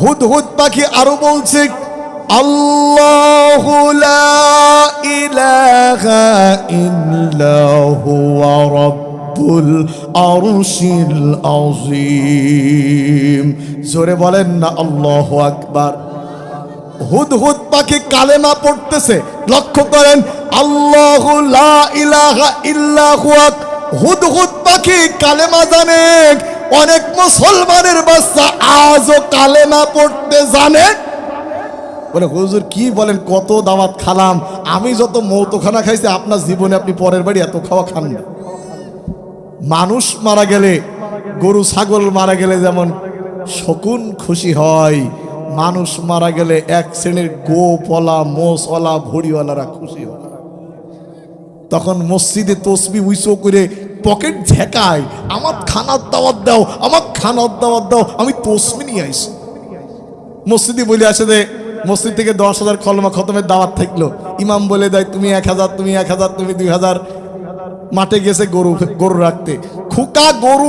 হুদহুদ পাখি আরো বলছে, আল্লাহু লা ইলাহা ইল্লা হুয়া রাব্বুল আরশিল আযীম। জোরে বলেন না আল্লাহু আকবার। হুদহুদ পাখি কালেমা পড়তেছে, লক্ষ্য করেন, আল্লাহু লা ইলাহা ইল্লা হুয়া। হুদহুদ পাখি কালেমা জানে। অনেক মুসলমানের বাচ্চা আজও কালেমা পড়তে জানে। বলে হুজুর কি বলেন, কত দাওয়াত খালাম, আমি যত মৌতখানা খাইছি আপনার জীবনে আপনি পরের বাড়ি এত খাওয়া খান না। মানুষ মারা গেলে, গরু ছাগল মারা গেলে যেমন শকুন খুশি হয়, মানুষ মারা গেলে এক শ্রেণীর গোপলা মোষওয়ালা ভড়িওয়ালারা খুশি হয়। তখন মসজিদে তসবিহ উইসো করে পকেট ঝেকায়, আমার খানার দাওয়াত দাও, আমার খানার দাওয়াত দাও, আমি তসবিহ নিয়ে আইছি। মসজিদে বলে আসে যে মসজিদ থেকে 10,000 কলমা খতমের দাওয়াত থাকলো, ইমাম বলে দেয় তুমি 1000, তুমি 1000, তুমি 2000। মাঠে গেছে গরু রাখতে, খুকা গরু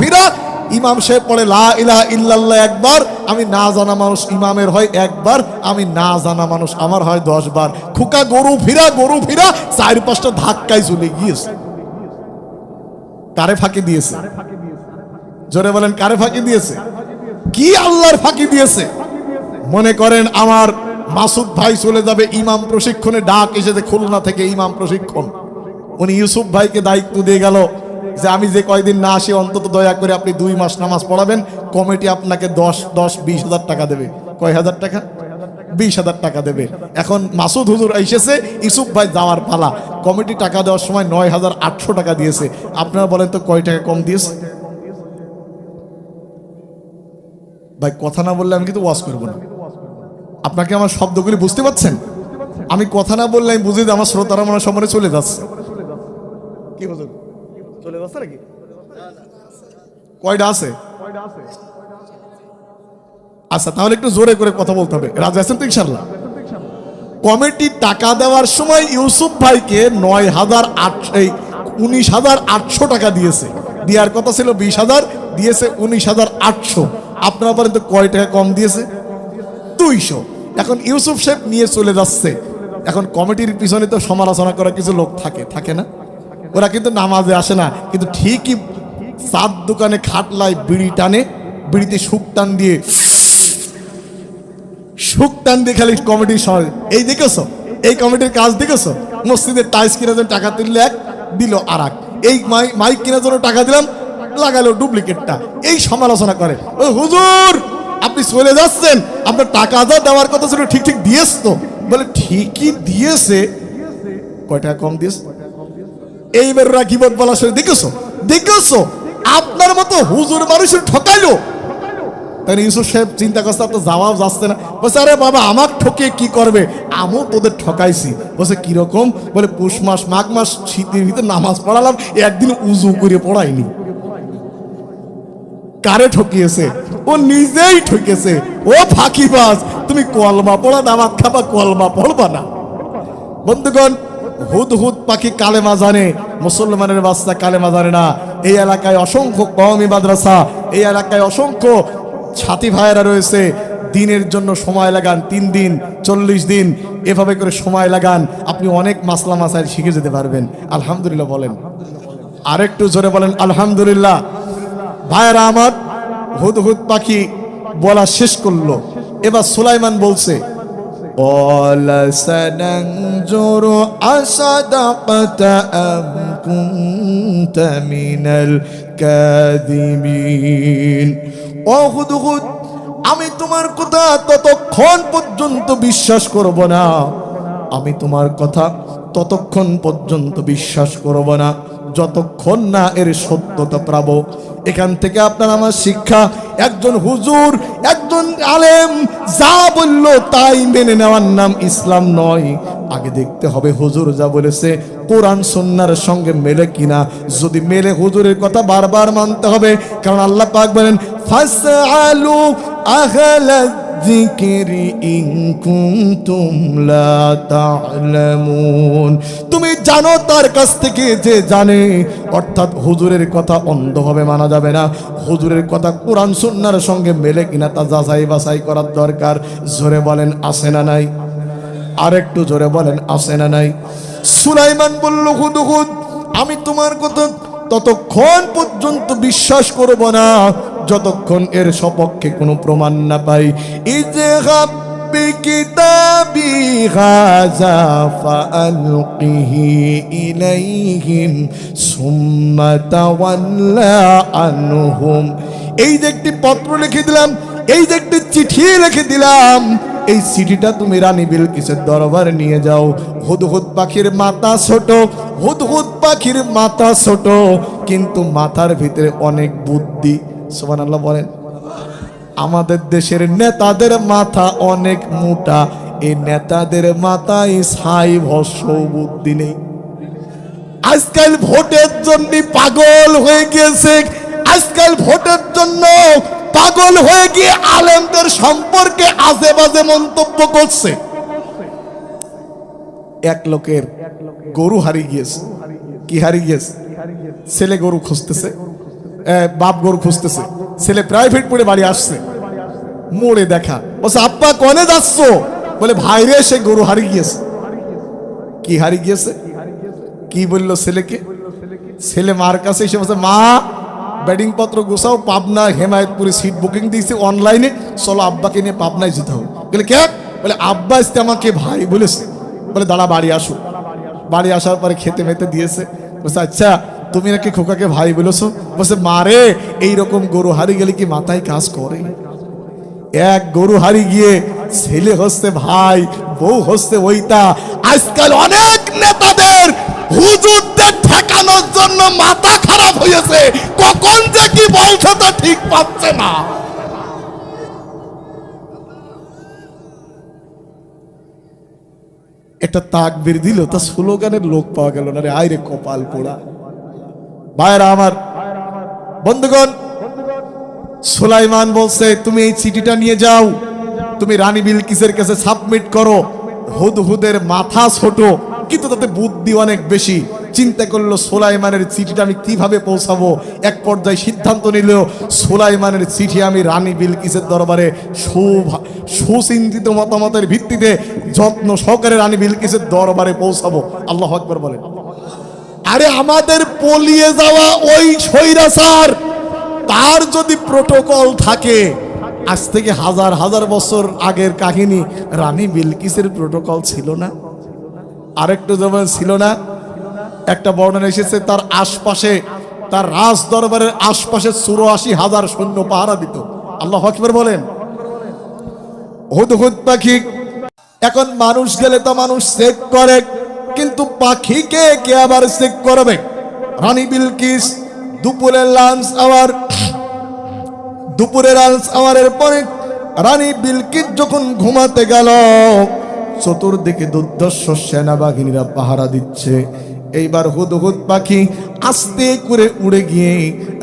ফিরা। ইমাম সাহেব পড়ে লা ইলাহা ইল্লাল্লাহ একবার, আমি না জানা মানুষ ইমামের হয় একবার, আমি না জানা মানুষ আমার হয় 10 বার। খুকা গরু ফিরা 4-5টা ধাক্কায় চলে গিয়েছে। কারে ফাঁকি দিয়েছে? জোরে বলেন, কারে ফাঁকি দিয়েছে? কি আল্লাহর ফাঁকি দিয়েছে? মনে করেন আমার মাসুদ ভাই চলে যাবে ইমাম প্রশিক্ষণে, ডাক এসেছে খুলনা থেকে ইমাম প্রশিক্ষণ। উনি ইউসুফ ভাইকে দায়িত্ব দিয়ে গেল যে আমি যে কয়দিন না আসি অন্তত দয়া করে আপনি 2 মাস নামাজ পড়াবেন, কমিটি আপনাকে 10-20 হাজার টাকা দেবে। কয় হাজার টাকা? 20,000 টাকা দেবে। এখন মাসুদ হুজুর এসেছে, ইউসুফ ভাই যাওয়ার পালা। কমিটি টাকা দেওয়ার সময় 9,800 টাকা দিয়েছে। আপনারা বলেন তো কয় টাকা কম দিয়েছে? ভাই কথা না বললে আমি কিন্তু ওয়াজ করবো না। আপনাকে আমার শব্দগুলি বুঝতে পারছেন? আমি কথা না বললে আমি বুঝি যে আমার শ্রোতারা মনে সময় চলে যাচ্ছে। কি হুজুর চলে যাচ্ছে নাকি? কয়টা আছে? আচ্ছা তাহলে একটু জোরে করে কথা বলতে হবে। রাজি আছেন তো ইনশাআল্লাহ? কমিটি টাকা দেওয়ার সময় ইউসুফ ভাইকে 19,800 টাকা দিয়েছে। দেওয়ার কথা ছিল 20,000, দিয়েছে 19,800। আপনারা বলেন তো কয় টাকা কম দিয়েছে? 200। এখন ইউসুফ সাহেব নিয়ে চলে যাচ্ছে। এখন কমিটির পিছনে তো সমালোচনা করা কিছু লোক থাকে না? ওরা কিন্তু নামাজে আসে না, কিন্তু ঠিকই চার দোকানে খাটলায় বিড়ি টানে, বিড়িতে শুক টান দিয়ে খালি কমিটির সময়। এই দেখেছো এই কমিটির কাজ দেখেছো? মসজিদের টাইলস কেনার জন্য টাকা তুললে এক, দিল আর এক। এই মাইক কেনার জন্য টাকা দিলাম, লাগালো ডুপ্লিকেটটা। এই সমালোচনা করে, ও হুজুর আপনি চলে যাচ্ছেন, আপনার টাকা যা দেওয়ার কথা ছিল ঠিক দিয়েছ তো? বলে ঠিকই দিয়েছে, কয় টাকা কম দিয়েছে? এইবার ওরা কি বলা শুনে দেখেছো আপনার মতো হুজুর মানুষের ঠকাইলো। তাই ইউসুফ সাহেব চিন্তা করছে আপনার জবাব যাচ্ছে না। বলছে আরে বাবা আমাকে ঠকে কি করবে, আমিও তোদের ঠকাইছি। বলছে কিরকম? বলে পুষ মাস মাঘ মাস শীতের ভিতরে নামাজ পড়ালাম, একদিন উজু করে পড়াইনি। কারে ঠকিয়েছে? ও নিজেই ঠকেছে। ও ফাঁকিবাজ, তুমি কলমা পড়া দাওয়াত খাবা, কলমা পড়বা না। বন্ধুগণ, হুদহুদ পাখি কালেমা জানে, মুসলমানের বাচ্চা কালেমা জানে না। এই এলাকায় অসংখ্য কওমি মাদ্রাসা, এই এলাকায় অসংখ্য সাথী ভাইয়েরা রয়েছে। দিনের জন্য সময় লাগান 3 দিন 40 দিন এভাবে করে সময় লাগান, আপনি অনেক মাসলা মাসাইল শিখে যেতে পারবেন। আলহামদুলিল্লাহ বলেন, আরেকটু জোরে বলেন আলহামদুলিল্লাহ। ভাইয়েরা আমার, হুদহুদ পাখি বলা শেষ করলো। এবার সুলাইমান বলছে, قال سننظر أصدقت أم كنت من الكاذبين। ও হুদহুদ, আমি তোমার কথা ততক্ষণ পর্যন্ত বিশ্বাস করব না, আমি তোমার কথা ততক্ষণ পর্যন্ত বিশ্বাস করব না যতক্ষণ না এর সত্যতা পাবো। এখান থেকে আপনার আমার শিক্ষা, একজন হুজুর একজন আলেম যা বললো তাই মেনে নেওয়ার নাম ইসলাম নয়। আগে দেখতে হবে হুজুর যা বলেছে কোরআন সুন্নাহর সঙ্গে মেলে কিনা। যদি মেলে হুজুরের কথা বারবার মানতে হবে, কারণ আল্লাহ পাক বলেন ফাসআলু আহলা যিকরি ইন কুনতুম লা তা'লামুন। তুমি জানো তার কাছ থেকে যে জানে, অর্থাৎ হুজুরের কথা অন্ধভাবে মানা যাবে না। হুজুরের কথা কোরআন সুন্নাহর সঙ্গে মেলে কিনা তা যাচাই বাছাই করার দরকার। জোরে বলেন আছে না নাই? আরেকটু জোরে বলেন আছে না নাই? সুলাইমান বলল, হুদহুদ আমি তোমার কথা ততক্ষণ পর্যন্ত বিশ্বাস করব না যতক্ষণ এর সপক্ষে কোনো প্রমাণ না পাই। ইযহাব বিকিতাবি হাযা ফাআলকিহি ইলাইহিম সুম্মা তাওয়াল্লা আনহুম। এই যে একটি পত্র লিখে দিলাম, এই যে একটি চিঠি লিখে দিলাম, এই চিঠিটা তুমি রানী বিলকিসের দরবারে নিয়ে যাও। হুদহুদ পাখির মাথা ছোট, হুদহুদ পাখির মাথা ছোট, কিন্তু মাথার ভিতরে অনেক বুদ্ধি। সুবহানাল্লাহ বলেন। আমাদের দেশের নেতাদের মাথা অনেক মোটা, এই নেতাদের মাথায় ছাই ভস্য বুদ্ধি নেই। আজকাল ভোটের জন্য পাগল হয়ে গিয়েছে, আজকাল ভোটের জন্য পাগল হয়ে গিয়ে আলেমদের সম্পর্কে আজে বাজে মন্তব্য করছে। এক লোকের গরু হারিয়ে গিয়েছে। কি হারিয়ে গিয়েছে? ছেলে গরু খুঁজতেছে, বাপ গরু খুঁজতেছে। ছেলে প্রাইভেট পড়ে বাড়ি আসছে, মোড়ে দেখা, বলছে আব্বা কনে যাচ্ছ? বলে ভাইরে সে গরু হারিয়ে গিয়েছে। কি হারিয়ে গিয়েছে? কি বললো ছেলেকে? ছেলে মার কাছে এসে বলছে, মা ব্যাটিং পত্র গোছাও, পাবনা হেমায়তপুরে সিট বুকিং দিয়েছে অনলাইনে, চলো আব্বাকে নিয়ে পাবনায় যেতে হবে। বলে কে? বলে আব্বা আসতে আমাকে ভাই বলেছে। বলে দাঁড়া বাড়ি আসো। বাড়ি আসার পরে খেতে মেতে দিয়েছে। বলছে আচ্ছা তুমি নাকি খোকাকে ভাই বলেছো? বলছে মারে এইরকম গরু হারিয়ে গেলে কি মাথায় কাজ করে? এক গরু হারিয়ে গিয়ে ছেলে হচ্ছে ভাই, বউ হচ্ছে ওইটা। আজকাল অনেক নেতাদের হুজুরদের ঠেকানোর জন্য মাথা খারাপ হয়েছে, কখন যে কি বলছে তা ঠিক পাচ্ছে না। একটা তাকবীর দিল, তা স্লোগানের লোক পাওয়া গেল না রে। আইরে কপাল পোড়া। ভাইরা আমার, বন্ধুগণ, সুলাইমান বলছে তুমি এই চিঠিটা নিয়ে যাও, তুমি রানী বিলকিসের কাছে সাবমিট করো। হুদহুদের মাথা ছোট, কিন্তু তাতে বুদ্ধি অনেক বেশি। চিন্তা করলো সুলাইমানের চিঠিটা আমি কিভাবে পৌঁছাবো। এক পর্যায়ে সিদ্ধান্ত নিল সুলাইমানের চিঠি আমি রানী বিলকিসের দরবারে সুচিন্তিত মতামতের ভিত্তিতে যত্ন সহকারে রানী বিলকিসের দরবারে পৌঁছাবো। আল্লাহু আকবার বলেন। আরে আমাদের পলিয়ে যাওয়া ওই স্বৈরাচার, তার যদি প্রোটোকল থাকে, আজ থেকে হাজার হাজার বছর আগের কাহিনী, রানী বিলকিসের প্রোটোকল ছিল না? আরেকটু যেমন ছিল না, একটা বর্ণনা এসেছে তার আশপাশে, তার রাজ দরবারের আশপাশে ৮৪,০০০ সৈন্য পাহারা দিত। আল্লাহু আকবার বলেন। হুদহুদ পাখি, এখন মানুষ গেলে তো মানুষ চেক করে, কিন্তু পাখিকে কে আবার চেক করবে? রানী বিলকিস দুপুরের লাঞ্চ আওয়ারের পরে রানী বিলকিস যখন ঘুমাতে গেল, চতুর্দিকে দুর্ধর্ষ সেনাবাহিনীরা পাহারা দিচ্ছে। এইবার হুদহুদ পাখি আস্তে করে উড়ে গিয়ে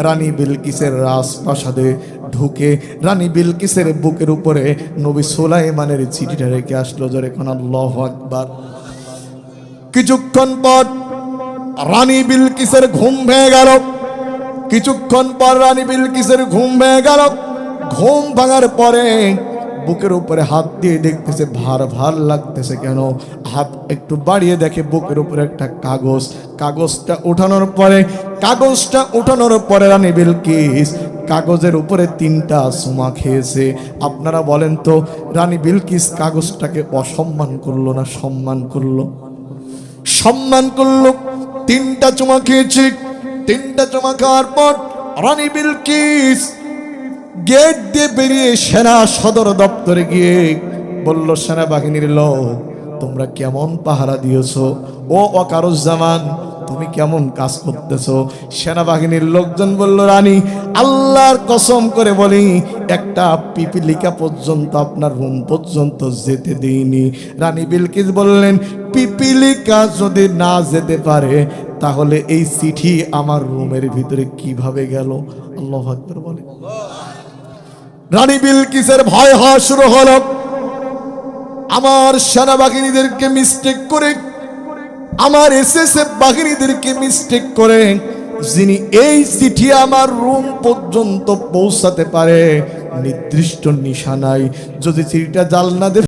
রানী বিলকিসের রাজপ্রাসাদে ঢুকে রানী বিলকিসের বুকের উপরে নবী সুলাইমানের চিঠিটা রেখে আসলো। জোরে কোন আল্লাহু আকবার। কিছুক্ষণ পর রানী বিলকিসের ঘুম ভেঙে গেল। কিছুক্ষণ পর রানী বিলকিসের ঘুম ভেঙে গেল। ঘুম ভাঙার পরে বুকের উপরে হাত দিয়ে দেখতেছে ভার ভার লাগতেছে। কেন? হাত একটু বাড়িয়ে দেখে বুকের উপরে একটা কাগজ। কাগজটা উঠানোর পরে রানী বিলকিস কাগজের উপরে 3টা চুমা খেয়েছে। আপনারা বলেন তো, রানী বিলকিস কাগজটাকে অসম্মান করলো না সম্মান করলো? সম্মান করলো। 3টা চুমা খেয়েছে। 3টা চুমা খাওয়ার পর রানী বিলকিস গেট দিয়ে বেরিয়ে সেনা সদর দপ্তরে গিয়ে বলল, সেনাবাহিনীর লোক তোমরা কেমন পাহারা দিয়েছো? ও ওয়াকারুজ্জামান তুমি কেমন কাজ করতেছো? সেনাবাহিনীর লোকজন বলল, রানী আল্লাহর কসম করে বলি, একটা পিপিলিকা পর্যন্ত আপনার রুম পর্যন্ত যেতে দেইনি। রানী বিলকিস বললেন, পিপিলিকা যদি না যেতে পারে তাহলে এই চিঠি আমার রুমের ভিতরে কিভাবে গেল? আল্লাহু আকবার বলেন। রানী বিলকিসের ভয় হওয়া শুরু হলো। আমার সেনাবাহিনীদেরকে মিস্টেক করে, আমার এসএসএফ বাহিনীদেরকে মিস্টেক করে যিনি এই চিঠি আমার রুম পর্যন্ত পৌঁছাতে পারে নির্দিষ্ট নিশানায় যদি চিঠিটা জাল না দেবে